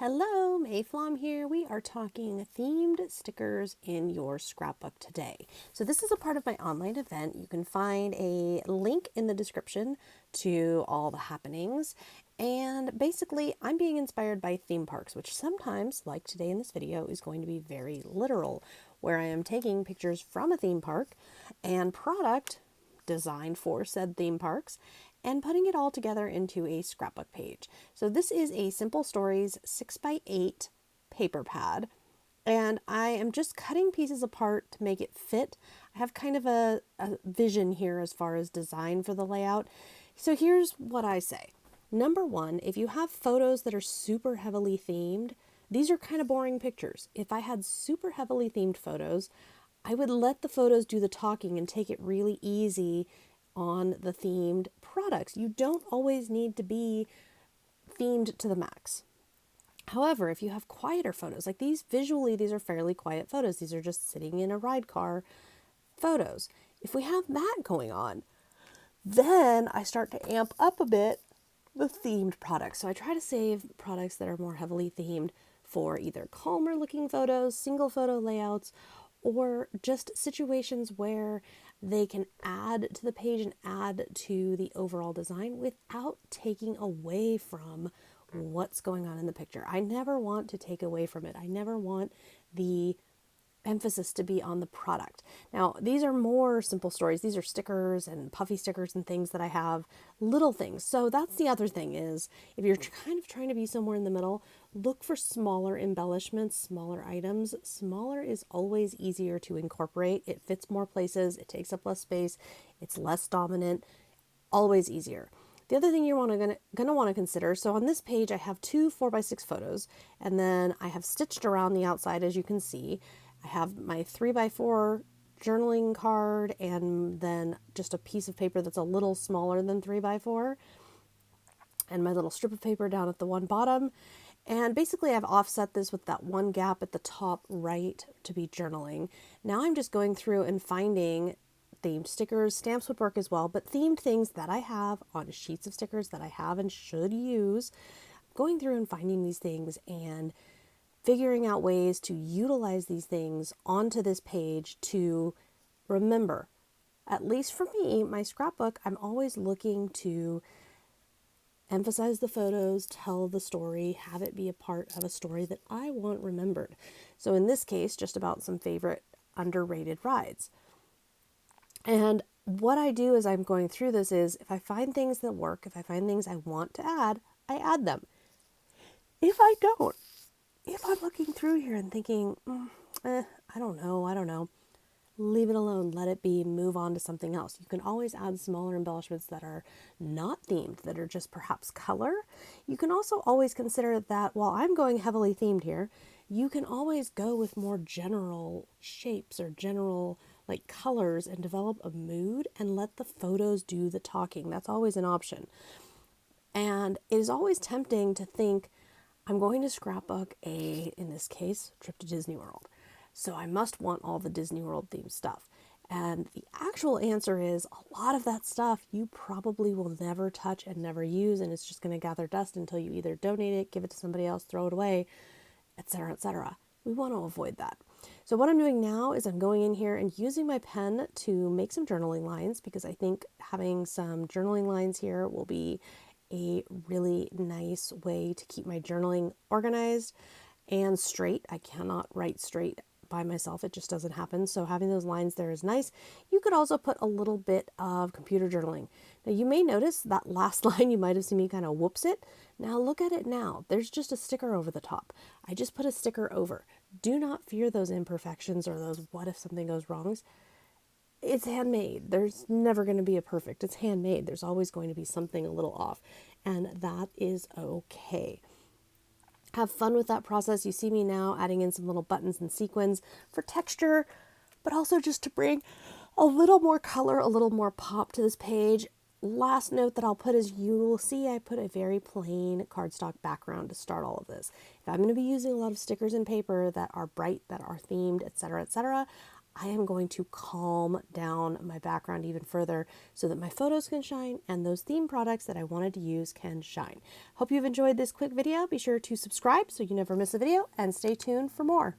Hello, Mayflom here. We are talking themed stickers in your scrapbook today. So this is a part of my online event. You can find a link in the description to all the happenings. And basically, I'm being inspired by theme parks, which sometimes, like today in this video, is going to be very literal, where I am taking pictures from a theme park and product designed for said theme parks and putting it all together into a scrapbook page. So this is a Simple Stories 6x8 paper pad, and I am just cutting pieces apart to make it fit. I have kind of a vision here as far as design for the layout. So here's what I say. Number one, if you have photos that are super heavily themed, these are kind of boring pictures. If I had super heavily themed photos, I would let the photos do the talking and take it really easy on the themed products. You don't always need to be themed to the max. However, if you have quieter photos, like these, visually, these are fairly quiet photos. These are just sitting in a ride car photos. If we have that going on, then I start to amp up a bit the themed products. So I try to save products that are more heavily themed for either calmer looking photos, single photo layouts, or just situations where they can add to the page and add to the overall design without taking away from what's going on in the picture. I never want to take away from it. I never want the emphasis to be on the product. Now, these are more simple stories. These are stickers and puffy stickers and things that I have, little things. So that's the other thing is, if you're kind of trying to be somewhere in the middle, look for smaller embellishments, smaller items. Smaller is always easier to incorporate. It fits more places. It takes up less space. It's less dominant. Always easier. The other thing you're gonna want to consider, so on this page I have two 4x6 photos, and then I have stitched around the outside, as you can see. I have my 3x4 journaling card and then just a piece of paper that's a little smaller than 3x4 and my little strip of paper down at the one bottom. And basically I've offset this with that one gap at the top right to be journaling. Now I'm just going through and finding themed stickers. Stamps would work as well, but themed things that I have on sheets of stickers that I have and should use. Going through and finding these things and figuring out ways to utilize these things onto this page to remember. At least for me, my scrapbook, I'm always looking to emphasize the photos, tell the story, have it be a part of a story that I want remembered. So in this case, just about some favorite underrated rides. And what I do as I'm going through this is, if I find things that work, if I find things I want to add, I add them. If I don't, if I'm looking through here and thinking, I don't know, leave it alone, let it be, move on to something else. You can always add smaller embellishments that are not themed, that are just perhaps color. You can also always consider that while I'm going heavily themed here, you can always go with more general shapes or general like colors and develop a mood and let the photos do the talking. That's always an option. And it is always tempting to think, I'm going to scrapbook in this case, trip to Disney World. So I must want all the Disney World themed stuff. And the actual answer is a lot of that stuff you probably will never touch and never use, and it's just going to gather dust until you either donate it, give it to somebody else, throw it away, etc., etc. We want to avoid that. So what I'm doing now is I'm going in here and using my pen to make some journaling lines, because I think having some journaling lines here will be a really nice way to keep my journaling organized and straight. I cannot write straight by myself. It just doesn't happen. So having those lines there is nice. You could also put a little bit of computer journaling. Now you may notice that last line, you might have seen me kind of whoops it. Now look at it now. There's just a sticker over the top. I just put a sticker over. Do not fear those imperfections or those what if something goes wrongs. It's handmade. There's never going to be a perfect. It's handmade. There's always going to be something a little off, and that is okay. Have fun with that process. You see me now adding in some little buttons and sequins for texture, but also just to bring a little more color, a little more pop to this page. Last note that I'll put is, you will see I put a very plain cardstock background to start all of this. If I'm going to be using a lot of stickers and paper that are bright, that are themed, etc., etc., I am going to calm down my background even further so that my photos can shine and those theme products that I wanted to use can shine. Hope you've enjoyed this quick video. Be sure to subscribe so you never miss a video and stay tuned for more.